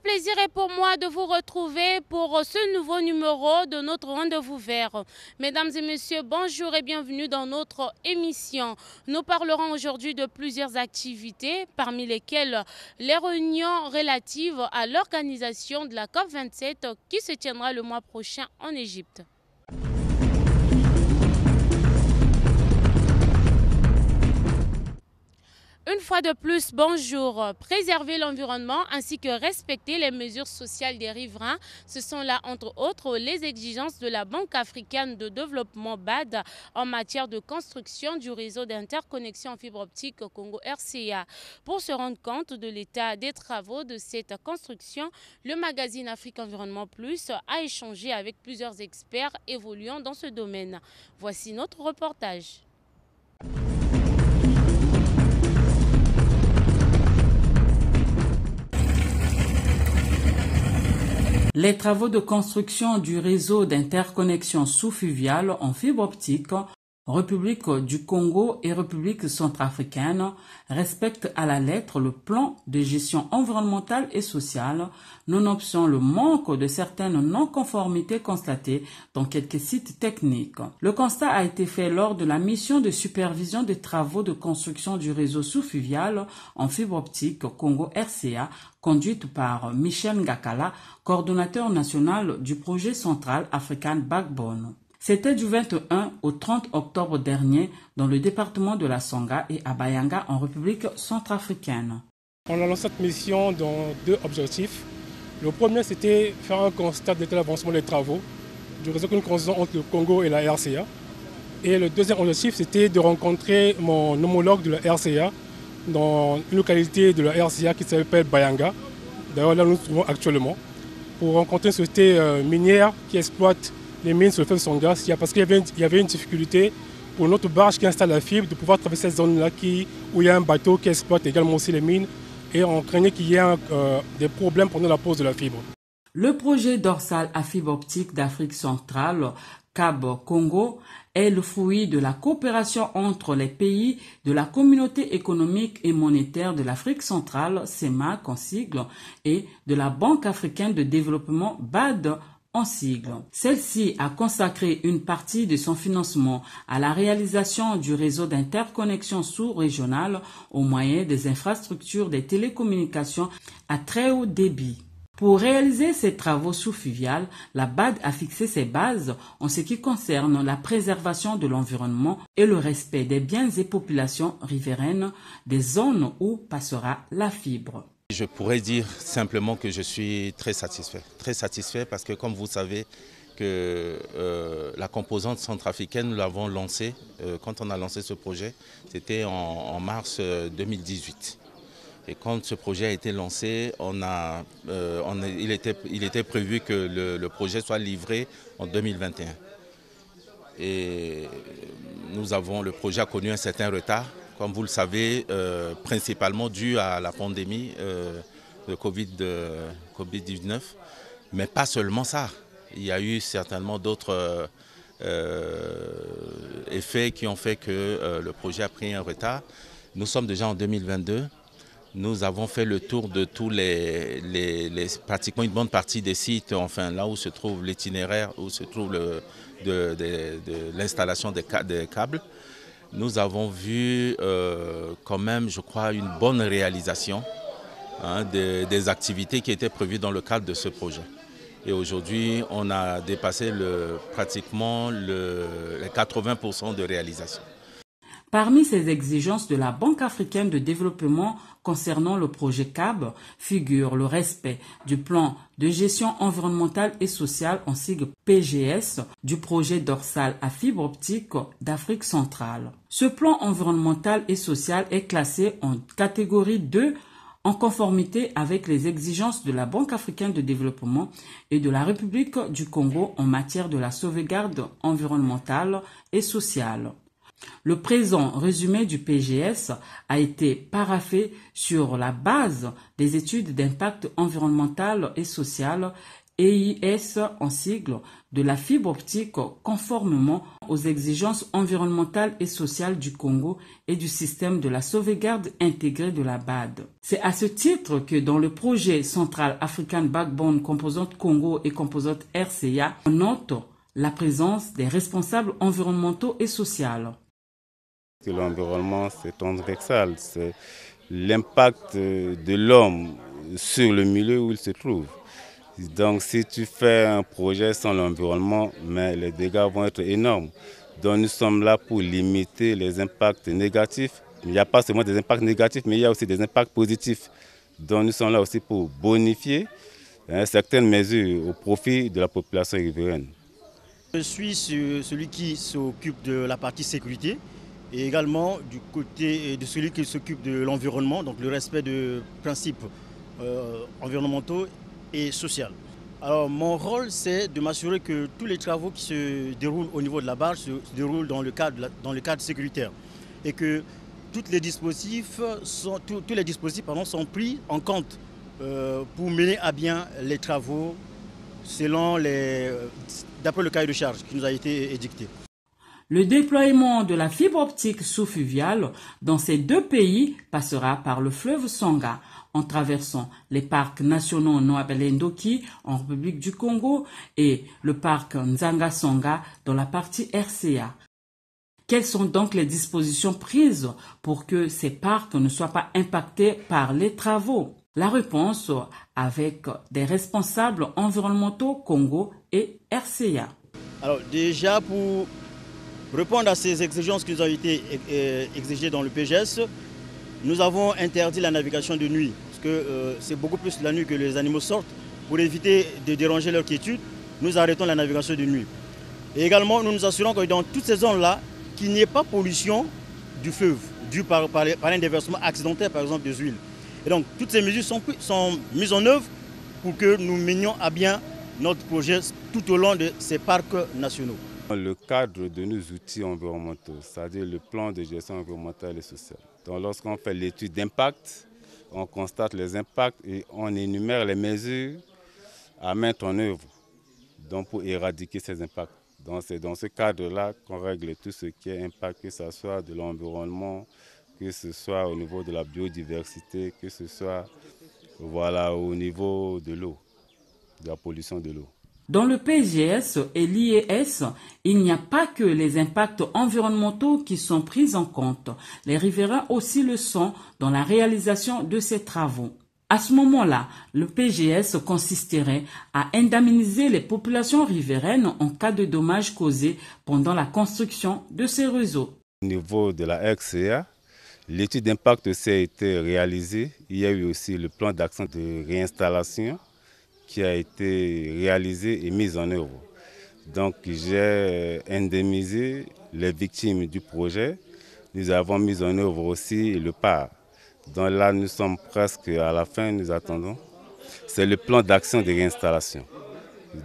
Plaisir est pour moi de vous retrouver pour ce nouveau numéro de notre rendez-vous vert. Mesdames et messieurs, bonjour et bienvenue dans notre émission. Nous parlerons aujourd'hui de plusieurs activités, parmi lesquelles les réunions relatives à l'organisation de la COP27 qui se tiendra le mois prochain en Égypte. Une fois de plus, bonjour. Préserver l'environnement ainsi que respecter les mesures sociales des riverains, ce sont là, entre autres, les exigences de la Banque africaine de développement BAD en matière de construction du réseau d'interconnexion en fibre optique Congo-RCA. Pour se rendre compte de l'état des travaux de cette construction, le magazine Afrique Environnement Plus a échangé avec plusieurs experts évoluant dans ce domaine. Voici notre reportage. Les travaux de construction du réseau d'interconnexion sous-fluviale en fibre optique, République du Congo et République centrafricaine respectent à la lettre le plan de gestion environnementale et sociale, nonobstant le manque de certaines non-conformités constatées dans quelques sites techniques. Le constat a été fait lors de la mission de supervision des travaux de construction du réseau sous-fluvial en fibre optique Congo-RCA, conduite par Michel Ngakala, coordonnateur national du projet central African Backbone. C'était du 21 au 30 octobre dernier dans le département de la Songa et à Bayanga en République centrafricaine. On a lancé cette mission dans deux objectifs. Le premier, c'était faire un constat de l'état d'avancement des travaux du réseau que nous construisons entre le Congo et la RCA. Et le deuxième objectif, c'était de rencontrer mon homologue de la RCA dans une localité de la RCA qui s'appelle Bayanga. D'ailleurs, là, nous nous trouvons actuellement pour rencontrer une société minière qui exploite les mines sur le fleuve Songa, parce qu'il y avait une difficulté pour notre barge qui installe la fibre de pouvoir traverser cette zone-là où il y a un bateau qui exploite également aussi les mines et on craignait qu'il y ait des problèmes pendant la pose de la fibre. Le projet dorsal à fibre optique d'Afrique centrale, CAB Congo, est le fruit de la coopération entre les pays de la Communauté économique et monétaire de l'Afrique centrale, CEMAC en sigle, et de la Banque africaine de développement BAD en sigle. Celle-ci a consacré une partie de son financement à la réalisation du réseau d'interconnexion sous-régional au moyen des infrastructures des télécommunications à très haut débit. Pour réaliser ces travaux sous-fluviales, la BAD a fixé ses bases en ce qui concerne la préservation de l'environnement et le respect des biens et populations riveraines des zones où passera la fibre. Je pourrais dire simplement que je suis très satisfait parce que comme vous savez que la composante centrafricaine, nous l'avons lancée, quand on a lancé ce projet, c'était en mars 2018. Et quand ce projet a été lancé, il était prévu que le projet soit livré en 2021. Et le projet a connu un certain retard. Comme vous le savez, principalement dû à la pandémie de Covid-19. Mais pas seulement ça. Il y a eu certainement d'autres effets qui ont fait que le projet a pris un retard. Nous sommes déjà en 2022. Nous avons fait le tour de tous pratiquement une bonne partie des sites, enfin là où se trouve l'itinéraire, où se trouve l'installation des câbles. Nous avons vu quand même, je crois, une bonne réalisation des activités qui étaient prévues dans le cadre de ce projet. Et aujourd'hui, on a dépassé pratiquement les 80% de réalisation. Parmi ces exigences de la Banque africaine de développement concernant le projet CAB figure le respect du plan de gestion environnementale et sociale en sigle PGS du projet dorsal à fibre optique d'Afrique centrale. Ce plan environnemental et social est classé en catégorie 2 en conformité avec les exigences de la Banque africaine de développement et de la République du Congo en matière de la sauvegarde environnementale et sociale. Le présent résumé du PGS a été paraphé sur la base des études d'impact environnemental et social EIS en sigle de la fibre optique conformément aux exigences environnementales et sociales du Congo et du système de la sauvegarde intégrée de la BAD. C'est à ce titre que dans le projet Central African Backbone composante Congo et composante RCA, on note la présence des responsables environnementaux et sociaux. L'environnement, c'est transversal, c'est l'impact de l'homme sur le milieu où il se trouve. Donc si tu fais un projet sans l'environnement, mais les dégâts vont être énormes. Donc nous sommes là pour limiter les impacts négatifs. Il n'y a pas seulement des impacts négatifs, mais il y a aussi des impacts positifs. Donc nous sommes là aussi pour bonifier certaines mesures au profit de la population riveraine. Je suis celui qui s'occupe de la partie sécurité et également du côté de celui qui s'occupe de l'environnement, donc le respect de principes environnementaux et sociaux. Alors mon rôle, c'est de m'assurer que tous les travaux qui se déroulent au niveau de la barge se déroulent dans le cadre sécuritaire et que tous les dispositifs sont pris en compte pour mener à bien les travaux d'après le cahier de charge qui nous a été édicté. Le déploiement de la fibre optique sous-fluviale dans ces deux pays passera par le fleuve Songa en traversant les parcs nationaux Noabelendoki en République du Congo et le parc Nzanga-Songa dans la partie RCA. Quelles sont donc les dispositions prises pour que ces parcs ne soient pas impactés par les travaux? La réponse avec des responsables environnementaux Congo et RCA. Alors déjà pour répondre à ces exigences qui nous ont été exigées dans le PGS, nous avons interdit la navigation de nuit, parce que c'est beaucoup plus la nuit que les animaux sortent. Pour éviter de déranger leur quiétude, nous arrêtons la navigation de nuit. Et également, nous nous assurons que dans toutes ces zones-là, qu'il n'y ait pas pollution du fleuve, due par un déversement accidentel, par exemple, des huiles. Et donc, toutes ces mesures sont mises en œuvre pour que nous menions à bien notre projet tout au long de ces parcs nationaux. Dans le cadre de nos outils environnementaux, c'est-à-dire le plan de gestion environnementale et sociale. Donc lorsqu'on fait l'étude d'impact, on constate les impacts et on énumère les mesures à mettre en œuvre donc pour éradiquer ces impacts. Donc c'est dans ce cadre-là qu'on règle tout ce qui est impact, que ce soit de l'environnement, que ce soit au niveau de la biodiversité, que ce soit au niveau de l'eau, de la pollution de l'eau. Dans le PGS et l'IES, il n'y a pas que les impacts environnementaux qui sont pris en compte. Les riverains aussi le sont dans la réalisation de ces travaux. À ce moment-là, le PGS consisterait à indemniser les populations riveraines en cas de dommages causés pendant la construction de ces réseaux. Au niveau de la RCA, l'étude d'impact aussi a été réalisée. Il y a eu aussi le plan d'action de réinstallation qui a été réalisé et mis en œuvre. Donc j'ai indemnisé les victimes du projet. Nous avons mis en œuvre aussi le PAR. Donc là, nous sommes presque à la fin, nous attendons. C'est le plan d'action de réinstallation.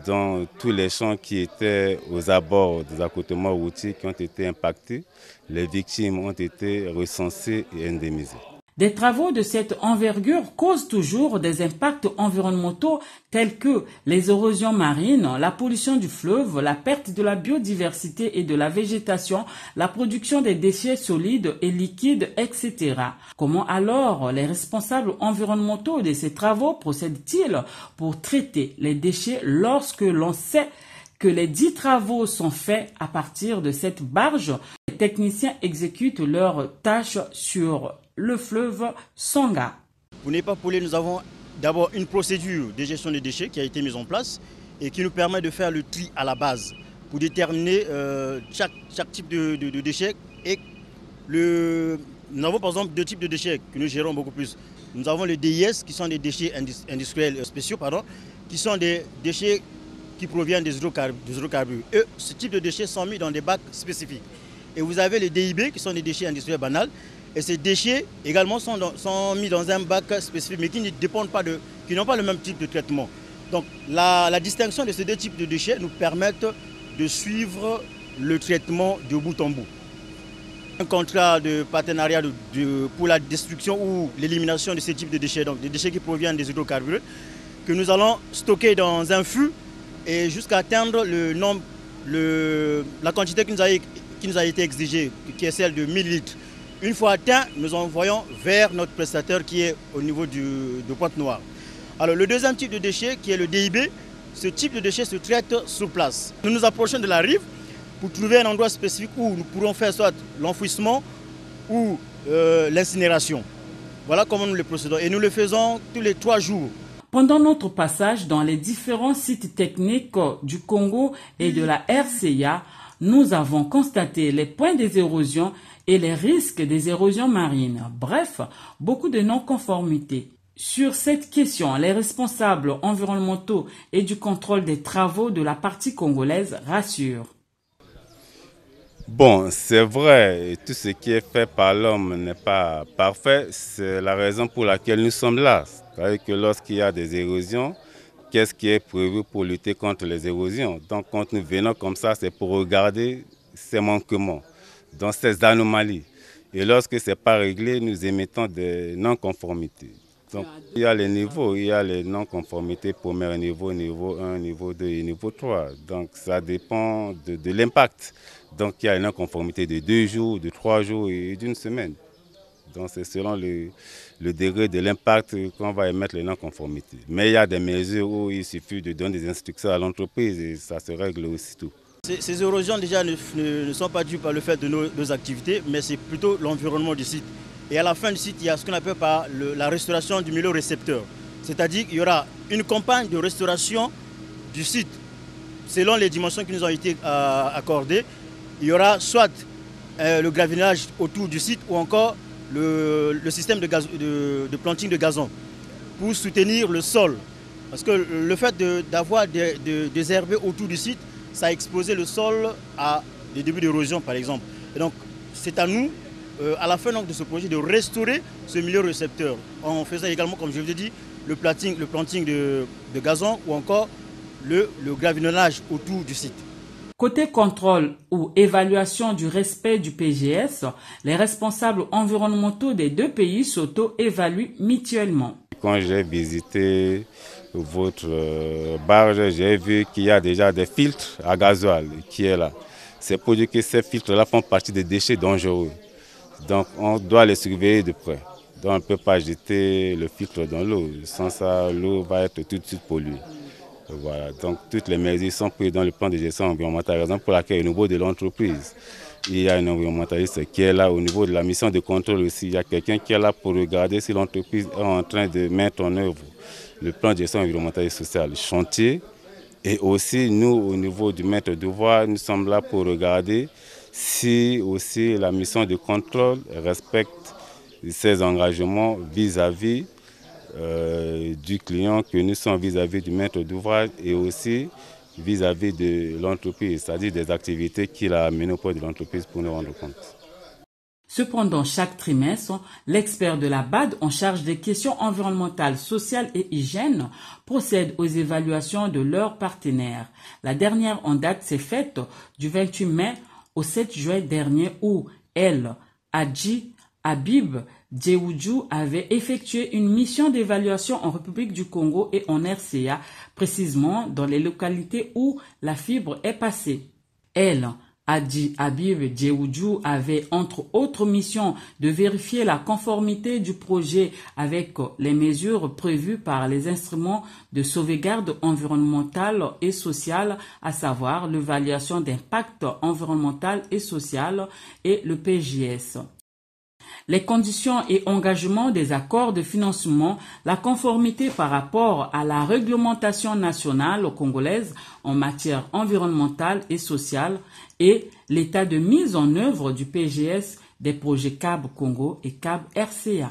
Dans tous les champs qui étaient aux abords des accotements routiers qui ont été impactés, les victimes ont été recensées et indemnisées. Des travaux de cette envergure causent toujours des impacts environnementaux tels que les érosions marines, la pollution du fleuve, la perte de la biodiversité et de la végétation, la production des déchets solides et liquides, etc. Comment alors les responsables environnementaux de ces travaux procèdent-ils pour traiter les déchets lorsque l'on sait que les 10 travaux sont faits à partir de cette barge? Les techniciens exécutent leurs tâches sur le fleuve Songa. Pour ne pas polluer, nous avons d'abord une procédure de gestion des déchets qui a été mise en place et qui nous permet de faire le tri à la base pour déterminer chaque type de déchets. Et nous avons par exemple 2 types de déchets que nous gérons beaucoup plus. Nous avons les DIS qui sont des déchets industriels spéciaux, qui sont des déchets qui proviennent des hydrocarbures. Et ce type de déchets sont mis dans des bacs spécifiques. Et vous avez les DIB qui sont des déchets industriels banals. Et ces déchets également sont mis dans un bac spécifique, mais qui ne dépendent pas qui n'ont pas le même type de traitement. Donc la distinction de ces 2 types de déchets nous permettent de suivre le traitement de bout en bout. Un contrat de partenariat pour la destruction ou l'élimination de ce type de déchets, donc des déchets qui proviennent des hydrocarbures, que nous allons stocker dans un fût et jusqu'à atteindre la quantité qui nous a été exigée, qui est celle de 1000 litres. Une fois atteint, nous envoyons vers notre prestataire qui est au niveau de Pointe-Noire. Alors le deuxième type de déchet qui est le DIB, ce type de déchet se traite sur place. Nous nous approchons de la rive pour trouver un endroit spécifique où nous pourrons faire soit l'enfouissement ou l'incinération. Voilà comment nous le procédons et nous le faisons tous les 3 jours. Pendant notre passage dans les différents sites techniques du Congo et de la RCA, nous avons constaté les points des érosions et les risques des érosions marines. Bref, beaucoup de non-conformités. Sur cette question, les responsables environnementaux et du contrôle des travaux de la partie congolaise rassurent. Bon, c'est vrai, tout ce qui est fait par l'homme n'est pas parfait. C'est la raison pour laquelle nous sommes là. C'est-à-dire que lorsqu'il y a des érosions, qu'est-ce qui est prévu pour lutter contre les érosions? Donc quand nous venons comme ça, c'est pour regarder ces manquements, dans ces anomalies. Et lorsque ce n'est pas réglé, nous émettons des non-conformités. Donc il y a les niveaux, il y a les non-conformités, premier niveau, niveau 1, niveau 2 et niveau 3. Donc ça dépend de l'impact. Donc il y a une non-conformité de 2 jours, de 3 jours et d'une semaine. Donc c'est selon le degré de l'impact qu'on va émettre les non-conformités. Mais il y a des mesures où il suffit de donner des instructions à l'entreprise et ça se règle aussitôt. Ces érosions déjà ne sont pas dues par le fait de nos activités, mais c'est plutôt l'environnement du site. Et à la fin du site, il y a ce qu'on appelle par la restauration du milieu récepteur. C'est-à-dire qu'il y aura une campagne de restauration du site selon les dimensions qui nous ont été accordées. Il y aura soit le gravinage autour du site ou encore le système de planting de gazon pour soutenir le sol. Parce que le fait d'avoir des herbes autour du site, ça a exposé le sol à des débuts d'érosion par exemple. Et donc c'est à nous, à la fin donc, de ce projet, de restaurer ce milieu récepteur en faisant également, comme je vous ai dit, le planting de gazon ou encore le gravinonnage autour du site. Côté contrôle ou évaluation du respect du PGS, les responsables environnementaux des 2 pays s'auto-évaluent mutuellement. Quand j'ai visité votre barge, j'ai vu qu'il y a déjà des filtres à gasoil qui est là. C'est pour dire que ces filtres-là font partie des déchets dangereux. Donc on doit les surveiller de près. Donc on ne peut pas jeter le filtre dans l'eau. Sans ça, l'eau va être tout de suite polluée. Voilà. Donc toutes les mesures sont prises dans le plan de gestion environnementale, raison pour laquelle au niveau de l'entreprise, il y a un environnementaliste qui est là. Au niveau de la mission de contrôle aussi, il y a quelqu'un qui est là pour regarder si l'entreprise est en train de mettre en œuvre le plan de gestion environnementale et sociale, le chantier. Et aussi, nous, au niveau du maître d'ouvrage, nous sommes là pour regarder si aussi la mission de contrôle respecte ses engagements vis-à-vis du client, que nous sommes vis-à-vis du maître d'ouvrage et aussi vis-à-vis de l'entreprise, c'est-à-dire des activités qu'il a menées auprès de l'entreprise pour nous rendre compte. Cependant, chaque trimestre, l'expert de la BAD en charge des questions environnementales, sociales et hygiène procède aux évaluations de leurs partenaires. La dernière en date s'est faite du 28 mai au 7 juin dernier où El Hadji Habib Djeoudjou avait effectué une mission d'évaluation en République du Congo et en RCA, précisément dans les localités où la fibre est passée. El Hadji Habib Djeoudjou avait entre autres missions de vérifier la conformité du projet avec les mesures prévues par les instruments de sauvegarde environnementale et sociale, à savoir l'évaluation d'impact environnemental et social et le PGS. Les conditions et engagements des accords de financement, la conformité par rapport à la réglementation nationale congolaise en matière environnementale et sociale et l'état de mise en œuvre du PGS des projets CAB Congo et CAB RCA.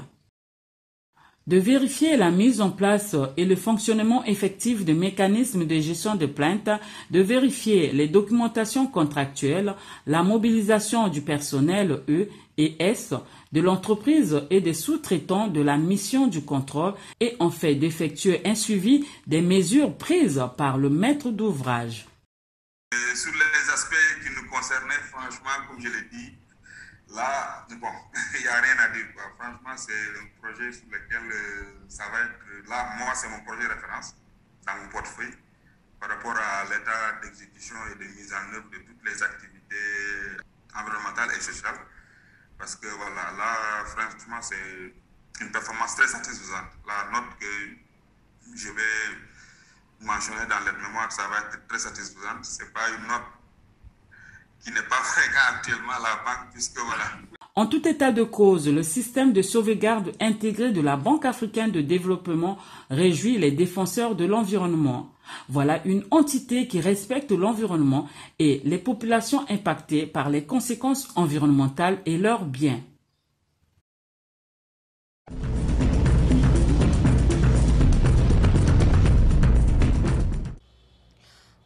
De vérifier la mise en place et le fonctionnement effectif de mécanismes de gestion de plaintes, de vérifier les documentations contractuelles, la mobilisation du personnel E et S, de l'entreprise et des sous-traitants de la mission du contrôle et en fait d'effectuer un suivi des mesures prises par le maître d'ouvrage. Sur les aspects qui nous concernaient, franchement, comme je l'ai dit, Là, bon, il n'y a rien à dire, quoi. Franchement, c'est un projet sur lequel ça va être... Là, moi, c'est mon projet référence dans mon portefeuille par rapport à l'état d'exécution et de mise en œuvre de toutes les activités environnementales et sociales. Parce que voilà, là, franchement, c'est une performance très satisfaisante. La note que je vais mentionner dans l'aide mémoire, ça va être très satisfaisante. Ce n'est pas une note qui n'est pas fréquente actuellement à la banque, puisque voilà. En tout état de cause, le système de sauvegarde intégré de la Banque africaine de développement réjouit les défenseurs de l'environnement. Voilà une entité qui respecte l'environnement et les populations impactées par les conséquences environnementales et leurs biens.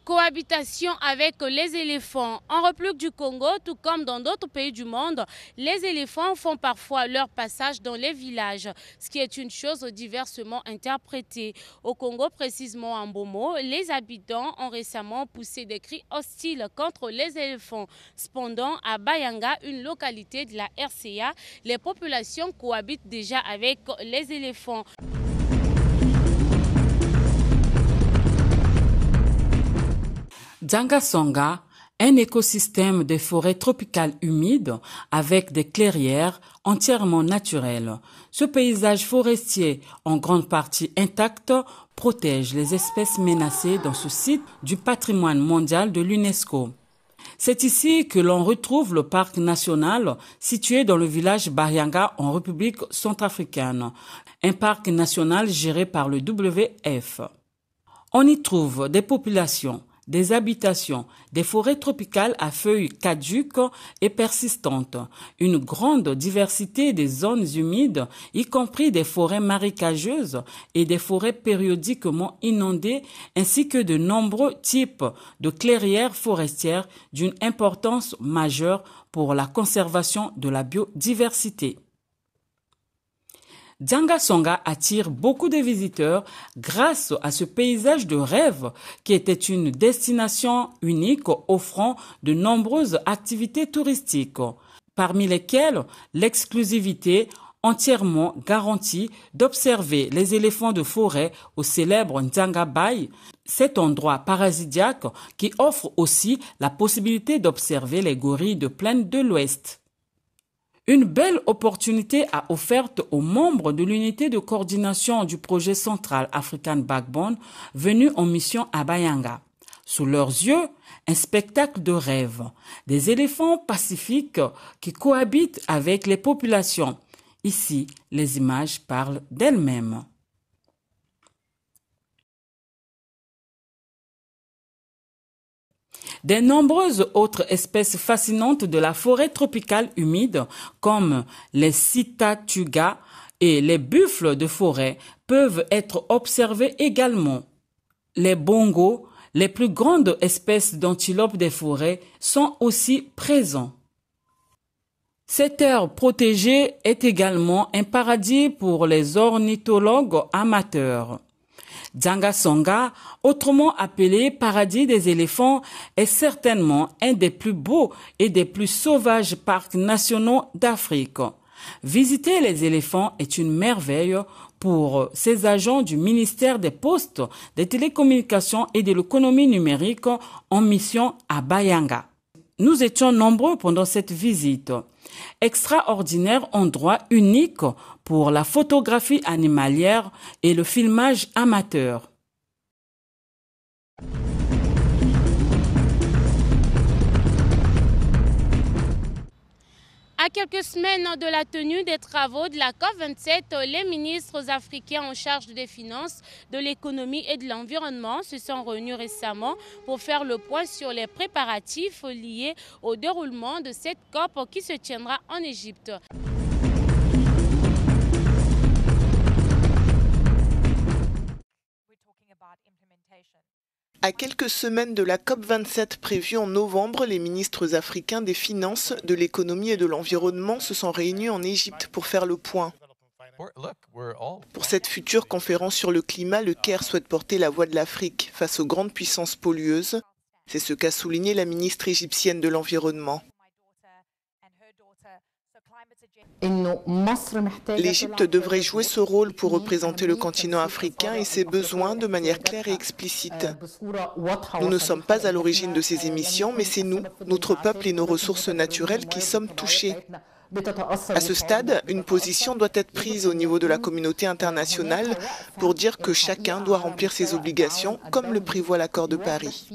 Cohabitation avec les éléphants. En République du Congo, tout comme dans d'autres pays du monde, les éléphants font parfois leur passage dans les villages, ce qui est une chose diversement interprétée. Au Congo, précisément en Bomo, les habitants ont récemment poussé des cris hostiles contre les éléphants. Cependant, à Bayanga, une localité de la RCA, les populations cohabitent déjà avec les éléphants. Dzanga-Songa, un écosystème de forêts tropicales humides avec des clairières entièrement naturelles. Ce paysage forestier, en grande partie intact, protège les espèces menacées dans ce site du patrimoine mondial de l'UNESCO. C'est ici que l'on retrouve le parc national situé dans le village Bayanga en République centrafricaine, un parc national géré par le WF. On y trouve des populations, des habitations, des forêts tropicales à feuilles caduques et persistantes, une grande diversité des zones humides, y compris des forêts marécageuses et des forêts périodiquement inondées, ainsi que de nombreux types de clairières forestières d'une importance majeure pour la conservation de la biodiversité. Dzanga-Songa attire beaucoup de visiteurs grâce à ce paysage de rêve qui était une destination unique offrant de nombreuses activités touristiques, parmi lesquelles l'exclusivité entièrement garantie d'observer les éléphants de forêt au célèbre Nzanga Bay, cet endroit paradisiaque qui offre aussi la possibilité d'observer les gorilles de plaine de l'Ouest. Une belle opportunité a offerte aux membres de l'unité de coordination du projet central African Backbone venus en mission à Bayanga. Sous leurs yeux, un spectacle de rêve. Des éléphants pacifiques qui cohabitent avec les populations. Ici, les images parlent d'elles-mêmes. De nombreuses autres espèces fascinantes de la forêt tropicale humide, comme les sitatugas et les buffles de forêt, peuvent être observées également. Les bongos, les plus grandes espèces d'antilopes des forêts, sont aussi présents. Cette aire protégée est également un paradis pour les ornithologues amateurs. Dzanga-Songa, autrement appelé paradis des éléphants, est certainement un des plus beaux et des plus sauvages parcs nationaux d'Afrique. Visiter les éléphants est une merveille pour ces agents du ministère des Postes, des Télécommunications et de l'économie numérique en mission à Bayanga. Nous étions nombreux pendant cette visite. Extraordinaire endroit unique pour la photographie animalière et le filmage amateur. À quelques semaines de la tenue des travaux de la COP27, les ministres africains en charge des finances, de l'économie et de l'environnement se sont réunis récemment pour faire le point sur les préparatifs liés au déroulement de cette COP qui se tiendra en Égypte. À quelques semaines de la COP27 prévue en novembre, les ministres africains des Finances, de l'économie et de l'environnement se sont réunis en Égypte pour faire le point. Pour cette future conférence sur le climat, le Caire souhaite porter la voix de l'Afrique face aux grandes puissances pollueuses. C'est ce qu'a souligné la ministre égyptienne de l'Environnement. L'Égypte devrait jouer ce rôle pour représenter le continent africain et ses besoins de manière claire et explicite. Nous ne sommes pas à l'origine de ces émissions, mais c'est nous, notre peuple et nos ressources naturelles qui sommes touchés. À ce stade, une position doit être prise au niveau de la communauté internationale pour dire que chacun doit remplir ses obligations comme le prévoit l'accord de Paris.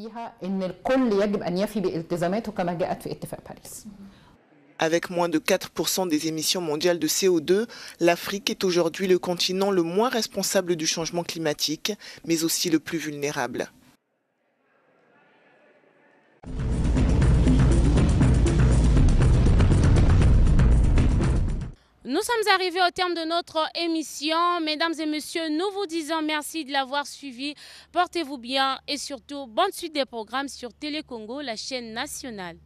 Avec moins de 4% des émissions mondiales de CO2, l'Afrique est aujourd'hui le continent le moins responsable du changement climatique, mais aussi le plus vulnérable. Nous sommes arrivés au terme de notre émission. Mesdames et messieurs, nous vous disons merci de l'avoir suivi. Portez-vous bien et surtout, bonne suite des programmes sur Télé Congo, la chaîne nationale.